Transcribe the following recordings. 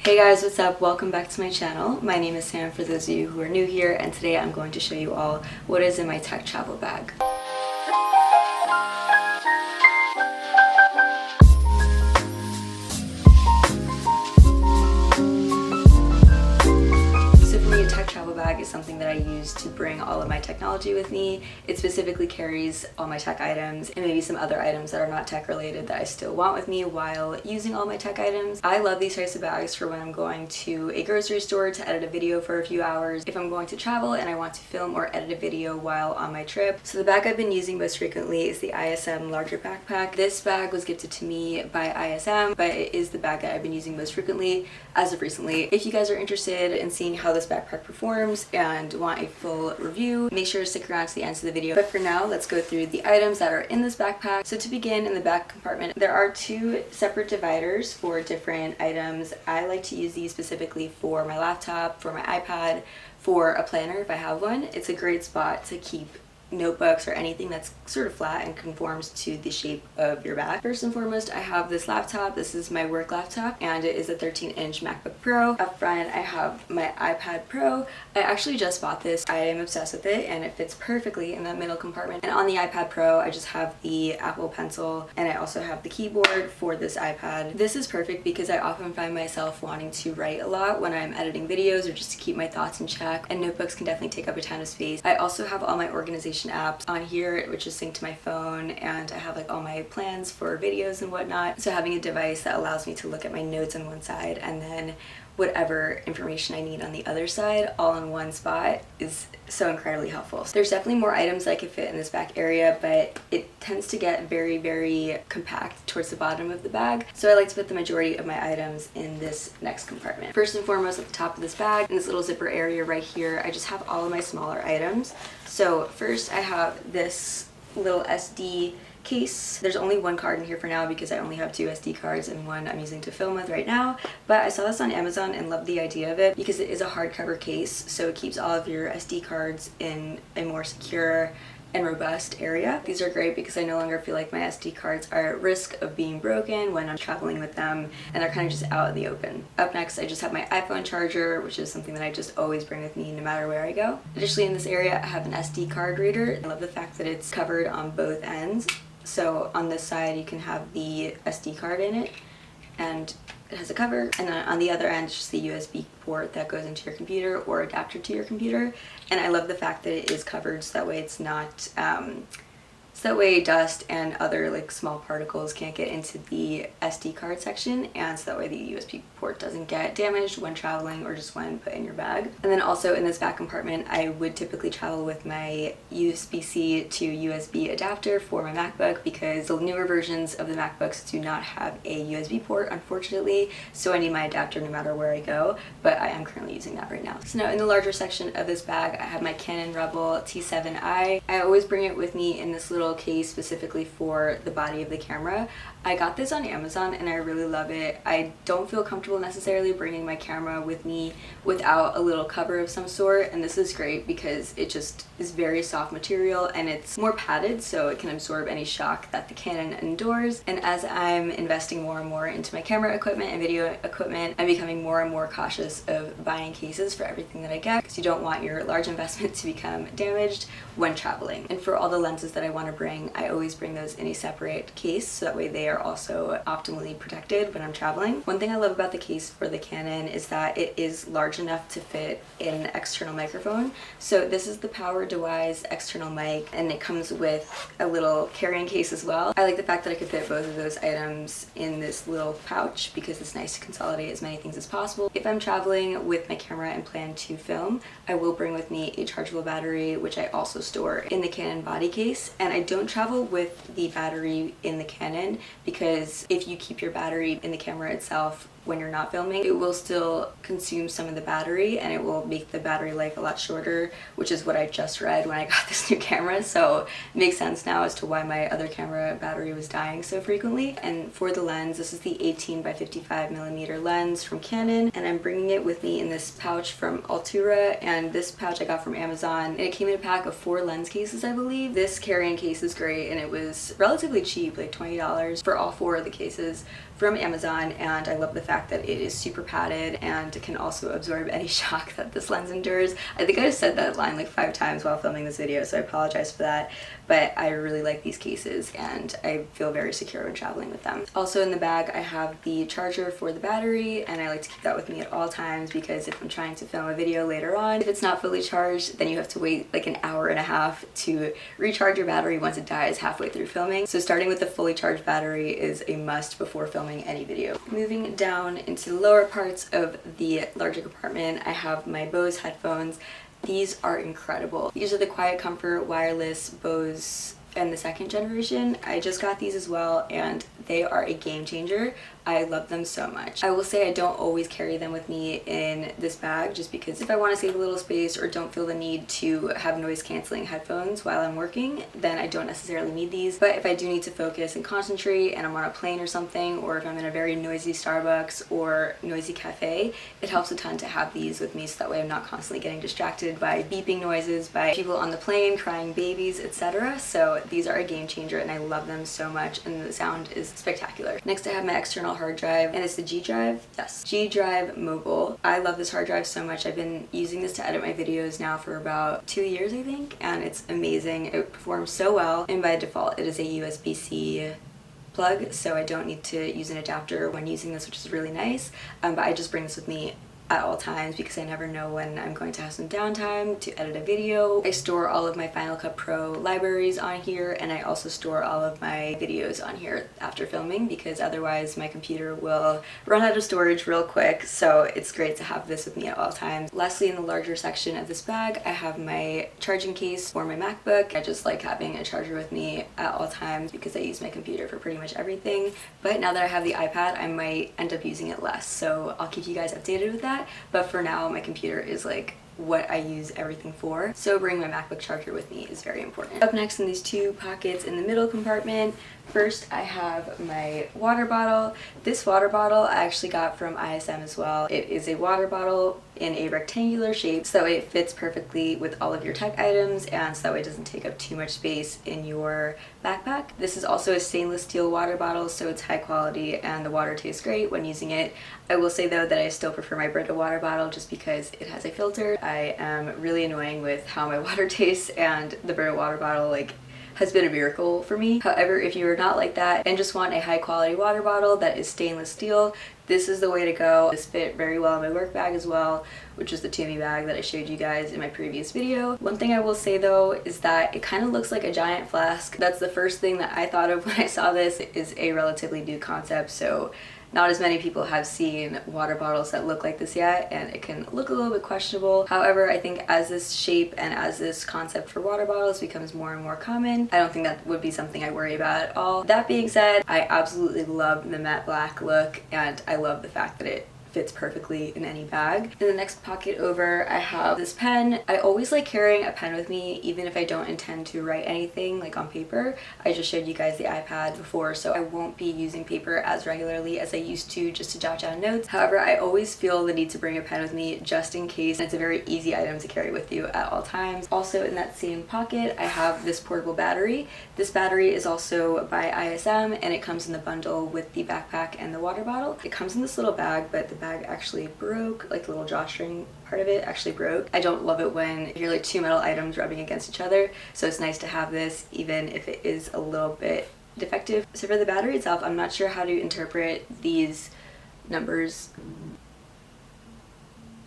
Hey guys, what's up? Welcome back to my channel. My name is Sam for those of you who are new here, and today I'm going to show you all what is in my tech travel bag. Bag is something that I use to bring all of my technology with me. It specifically carries all my tech items and maybe some other items that are not tech related that I still want with me while using all my tech items. I love these types of bags for when I'm going to a grocery store to edit a video for a few hours, if I'm going to travel and I want to film or edit a video while on my trip. So the bag I've been using most frequently is the ISM larger backpack. This bag was gifted to me by ISM, but it is the bag that I've been using most frequently as of recently. If you guys are interested in seeing how this backpack performs and want a full review, make sure to stick around to the end of the video. But for now, let's go through the items that are in this backpack. So to begin, in the back compartment, there are two separate dividers for different items. I like to use these specifically for my laptop, for my iPad, for a planner if I have one. It's a great spot to keep notebooks or anything that's sort of flat and conforms to the shape of your bag. First and foremost, I have this laptop. This is my work laptop and it is a 13-inch MacBook Pro. Up front, I have my iPad Pro. I actually just bought this. I am obsessed with it and it fits perfectly in that middle compartment. And on the iPad Pro, I just have the Apple Pencil and I also have the keyboard for this iPad. This is perfect because I often find myself wanting to write a lot when I'm editing videos or just to keep my thoughts in check, and notebooks can definitely take up a ton of space. I also have all my organization apps on here, which is synced to my phone, and I have like all my plans for videos and whatnot. So having a device that allows me to look at my notes on one side and then whatever information I need on the other side all in one spot is so incredibly helpful. So there's definitely more items that I could fit in this back area, but it tends to get very, very compact towards the bottom of the bag. So I like to put the majority of my items in this next compartment. First and foremost, at the top of this bag, in this little zipper area right here, I just have all of my smaller items. So first I have this little SD case. There's only one card in here for now because I only have two SD cards and one I'm using to film with right now, but I saw this on Amazon and loved the idea of it because it is a hardcover case, so it keeps all of your SD cards in a more secure and robust area. These are great because I no longer feel like my SD cards are at risk of being broken when I'm traveling with them, and they're kind of just out in the open. Up next, I just have my iPhone charger, which is something that I just always bring with me no matter where I go. Additionally, in this area, I have an SD card reader. I love the fact that it's covered on both ends. So on this side, you can have the SD card in it, and it has a cover, and then on the other end it's just the USB port that goes into your computer or adapter to your computer. And I love the fact that it is covered so that way it's not so that way dust and other like small particles can't get into the SD card section, and so that way the USB port doesn't get damaged when traveling or just when put in your bag. And then also in this back compartment, I would typically travel with my USB-C to USB adapter for my MacBook because the newer versions of the MacBooks do not have a USB port, unfortunately, so I need my adapter no matter where I go, but I am currently using that right now. So now in the larger section of this bag, I have my Canon Rebel T7i. I always bring it with me in this little case specifically for the body of the camera. I got this on Amazon and I really love it. I don't feel comfortable necessarily bringing my camera with me without a little cover of some sort, and this is great because it just is very soft material and it's more padded so it can absorb any shock that the Canon endures. And as I'm investing more and more into my camera equipment and video equipment, I'm becoming more and more cautious of buying cases for everything that I get because you don't want your large investment to become damaged when traveling. And for all the lenses that I want to bring, I always bring those in a separate case so that way they are also optimally protected when I'm traveling. One thing I love about the case for the Canon is that it is large enough to fit an external microphone. So this is the Power Dewise external mic, and it comes with a little carrying case as well. I like the fact that I could fit both of those items in this little pouch because it's nice to consolidate as many things as possible. If I'm traveling with my camera and plan to film, I will bring with me a chargeable battery, which I also store in the Canon body case. And I don't travel with the battery in the Canon because if you keep your battery in the camera itself when you're not filming, it will still consume some of the battery and it will make the battery life a lot shorter, which is what I just read when I got this new camera. So it makes sense now as to why my other camera battery was dying so frequently. And for the lens, this is the 18 by 55 millimeter lens from Canon, and I'm bringing it with me in this pouch from Altura, and this pouch I got from Amazon, and it came in a pack of 4 lens cases, I believe. This carrying case is great and it was relatively cheap, like $20 for all 4 of the cases from Amazon, and I love the fact fact that it is super padded and can also absorb any shock that this lens endures. I think I just said that line like 5 times while filming this video, so I apologize for that, but I really like these cases and I feel very secure when traveling with them. Also in the bag, I have the charger for the battery, and I like to keep that with me at all times because if I'm trying to film a video later on, if it's not fully charged, then you have to wait like an hour and a half to recharge your battery once it dies halfway through filming. So starting with the fully charged battery is a must before filming any video. Moving down into the lower parts of the larger compartment, I have my Bose headphones. These are incredible. These are the Quiet Comfort wireless Bose and the 2nd generation. I just got these as well and they are a game changer. I love them so much. I will say I don't always carry them with me in this bag just because if I want to save a little space or don't feel the need to have noise canceling headphones while I'm working, then I don't necessarily need these. But if I do need to focus and concentrate and I'm on a plane or something, or if I'm in a very noisy Starbucks or noisy cafe, it helps a ton to have these with me so that way I'm not constantly getting distracted by beeping noises, by people on the plane, crying babies, etc. So these are a game changer and I love them so much and the sound is spectacular. Next I have my external hard drive and it's the G Drive. Yes, G Drive Mobile. I love this hard drive so much. I've been using this to edit my videos now for about 2 years I think, and it's amazing. It performs so well, and by default it is a USB-C plug, so I don't need to use an adapter when using this, which is really nice. But I just bring this with me at all times because I never know when I'm going to have some downtime to edit a video. I store all of my Final Cut Pro libraries on here, and I also store all of my videos on here after filming because otherwise my computer will run out of storage real quick, so it's great to have this with me at all times. Lastly, in the larger section of this bag, I have my charging case for my MacBook. I just like having a charger with me at all times because I use my computer for pretty much everything, but now that I have the iPad, I might end up using it less, so I'll keep you guys updated with that. But for now, my computer is like what I use everything for, so bringing my MacBook charger with me is very important. Up next in these 2 pockets in the middle compartment, first I have my water bottle. This water bottle I actually got from ISM as well. It is a water bottle in a rectangular shape so that way it fits perfectly with all of your tech items and so that way it doesn't take up too much space in your backpack. This is also a stainless steel water bottle, so it's high quality and the water tastes great when using it. I will say though that I still prefer my Brita water bottle just because it has a filter. I am really annoying with how my water tastes, and the Brita water bottle like has been a miracle for me. However, if you are not like that and just want a high quality water bottle that is stainless steel, this is the way to go. This fit very well in my work bag as well, which is the Toomey bag that I showed you guys in my previous video. One thing I will say though is that it kind of looks like a giant flask. That's the first thing that I thought of when I saw this. It is a relatively new concept, so not as many people have seen water bottles that look like this yet, and it can look a little bit questionable. However, I think as this shape and as this concept for water bottles becomes more and more common, I don't think that would be something I worry about at all. That being said, I absolutely love the matte black look, and I love the fact that it fits perfectly in any bag. In the next pocket over, I have this pen. I always like carrying a pen with me even if I don't intend to write anything like on paper. I just showed you guys the iPad before, so I won't be using paper as regularly as I used to just to jot down notes. However, I always feel the need to bring a pen with me just in case, and it's a very easy item to carry with you at all times. Also in that same pocket, I have this portable battery. This battery is also by ISM and it comes in the bundle with the backpack and the water bottle. It comes in this little bag, but the bag actually broke, like the little drawstring part of it actually broke. I don't love it when you're like 2 metal items rubbing against each other, so it's nice to have this even if it is a little bit defective. So for the battery itself, I'm not sure how to interpret these numbers.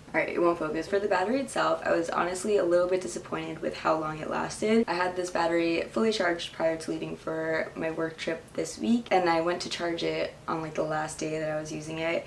Alright, it won't focus. For the battery itself, I was honestly a little bit disappointed with how long it lasted. I had this battery fully charged prior to leaving for my work trip this week, and I went to charge it on like the last day that I was using it,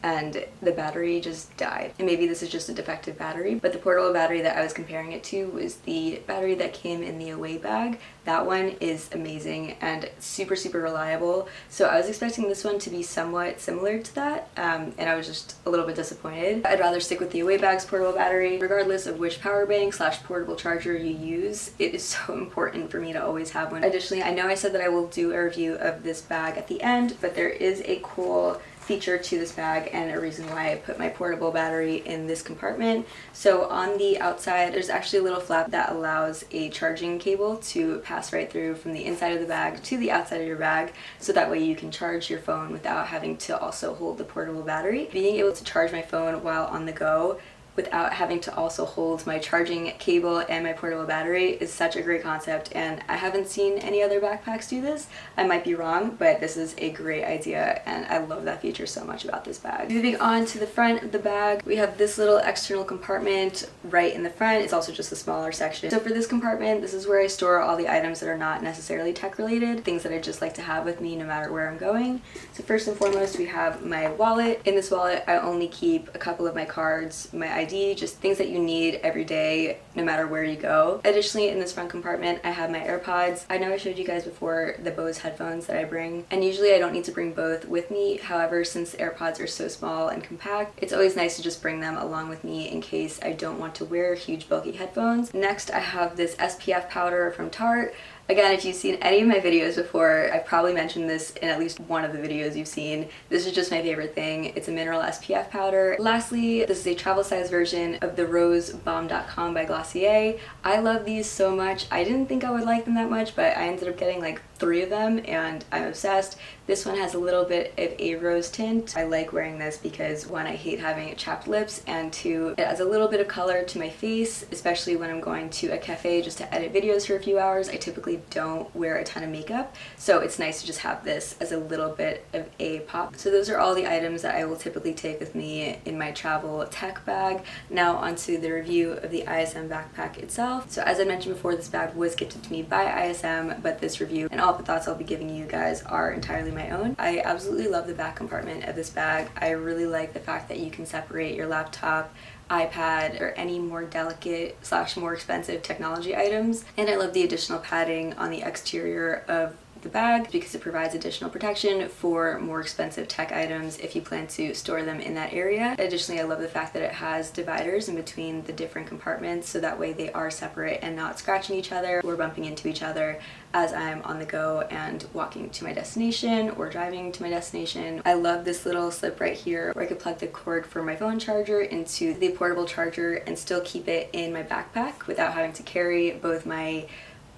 and the battery just died. And maybe this is just a defective battery, but the portable battery that I was comparing it to was the battery that came in the away bag. That one is amazing and super reliable, so I was expecting this one to be somewhat similar to that, and I was just a little bit disappointed. I'd rather stick with the away bag's portable battery. Regardless of which power bank / portable charger you use, it is so important for me to always have one. Additionally, I know I said that I will do a review of this bag at the end, but there is a cool feature to this bag and a reason why I put my portable battery in this compartment. So on the outside, there's actually a little flap that allows a charging cable to pass right through from the inside of the bag to the outside of your bag, so that way you can charge your phone without having to also hold the portable battery. Being able to charge my phone while on the go without having to also hold my charging cable and my portable battery is such a great concept, and I haven't seen any other backpacks do this. I might be wrong, but this is a great idea and I love that feature so much about this bag. Moving on to the front of the bag, we have this little external compartment right in the front. It's also just a smaller section. So for this compartment, this is where I store all the items that are not necessarily tech related, things that I just like to have with me no matter where I'm going. So first and foremost, we have my wallet. In this wallet, I only keep a couple of my cards, my ID, just things that you need every day no matter where you go. Additionally, in this front compartment, I have my AirPods. I know I showed you guys before the Bose headphones that I bring, and usually I don't need to bring both with me. However, since AirPods are so small and compact, it's always nice to just bring them along with me in case I don't want to wear huge bulky headphones. Next, I have this SPF powder from Tarte. Again, if you've seen any of my videos before, I've probably mentioned this in at least one of the videos you've seen. This is just my favorite thing. It's a mineral SPF powder. Lastly, this is a travel size version of the Rose Balm.com by Glossier. I love these so much. I didn't think I would like them that much, but I ended up getting like 3 of them and I'm obsessed. This one has a little bit of a rose tint. I like wearing this because 1, I hate having chapped lips, and 2, it adds a little bit of color to my face, especially when I'm going to a cafe just to edit videos for a few hours. I typically don't wear a ton of makeup, so it's nice to just have this as a little bit of a pop. So those are all the items that I will typically take with me in my travel tech bag. Now onto the review of the ISM backpack itself. So as I mentioned before, this bag was gifted to me by ISM, but this review and all the thoughts I'll be giving you guys are entirely my own. I absolutely love the back compartment of this bag. I really like the fact that you can separate your laptop, iPad, or any more delicate / more expensive technology items. And I love the additional padding on the exterior of the bag because it provides additional protection for more expensive tech items if you plan to store them in that area. Additionally, I love the fact that it has dividers in between the different compartments, so that way they are separate and not scratching each other or bumping into each other as I'm on the go and walking to my destination or driving to my destination. I love this little slip right here where I could plug the cord for my phone charger into the portable charger and still keep it in my backpack without having to carry both my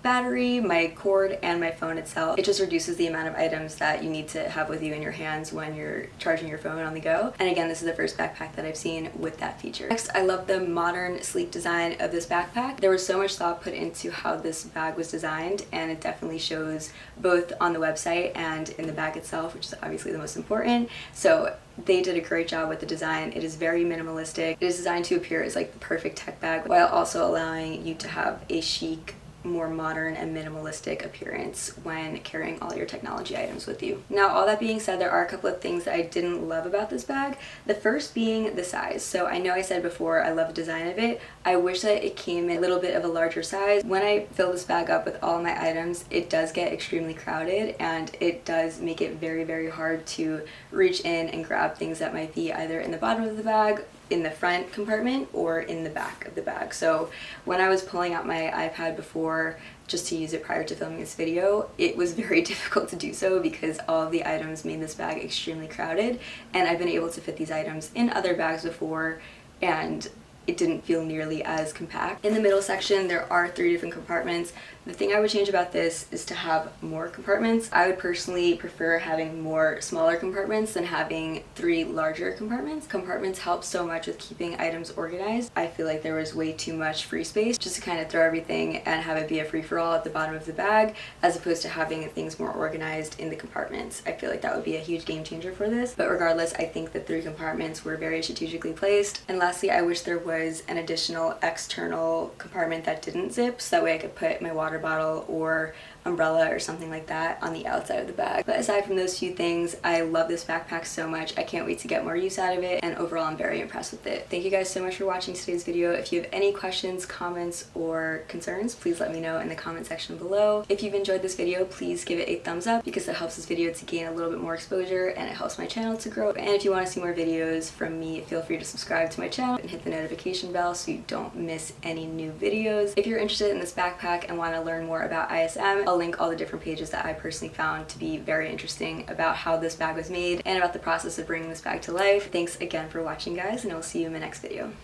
battery, my cord, and my phone itself. It just reduces the amount of items that you need to have with you in your hands when you're charging your phone on the go. And again, this is the first backpack that I've seen with that feature. Next, I love the modern, sleek design of this backpack. There was so much thought put into how this bag was designed, and it definitely shows both on the website and in the bag itself, which is obviously the most important. So they did a great job with the design. It is very minimalistic. It is designed to appear as like the perfect tech bag while also allowing you to have a chic, more modern and minimalistic appearance when carrying all your technology items with you. Now, all that being said, there are a couple of things that I didn't love about this bag. The first being the size. So I know I said before I love the design of it. I wish that it came in a little bit of a larger size. When I fill this bag up with all my items, it does get extremely crowded and it does make it very, very hard to reach in and grab things that might be either in the bottom of the bag, in the front compartment, or in the back of the bag. So when I was pulling out my iPad before just to use it prior to filming this video, it was very difficult to do so because all of the items made this bag extremely crowded, and I've been able to fit these items in other bags before and it didn't feel nearly as compact. In the middle section, there are 3 different compartments. The thing I would change about this is to have more compartments. I would personally prefer having more smaller compartments than having 3 larger compartments. Compartments help so much with keeping items organized. I feel like there was way too much free space just to kind of throw everything and have it be a free-for-all at the bottom of the bag, as opposed to having things more organized in the compartments. I feel like that would be a huge game changer for this. But regardless, I think the 3 compartments were very strategically placed. And lastly, I wish there was an additional external compartment that didn't zip, so that way I could put my water bottle or umbrella or something like that on the outside of the bag. But aside from those few things, I love this backpack so much. I can't wait to get more use out of it, and overall I'm very impressed with it. Thank you guys so much for watching today's video. If you have any questions, comments, or concerns, please let me know in the comment section below. If you've enjoyed this video, please give it a thumbs up because it helps this video to gain a little bit more exposure and it helps my channel to grow. And if you want to see more videos from me, feel free to subscribe to my channel and hit the notification bell so you don't miss any new videos. If you're interested in this backpack and want to to learn more about ISM, I'll link all the different pages that I personally found to be very interesting about how this bag was made and about the process of bringing this bag to life. Thanks again for watching, guys, and I will see you in my next video.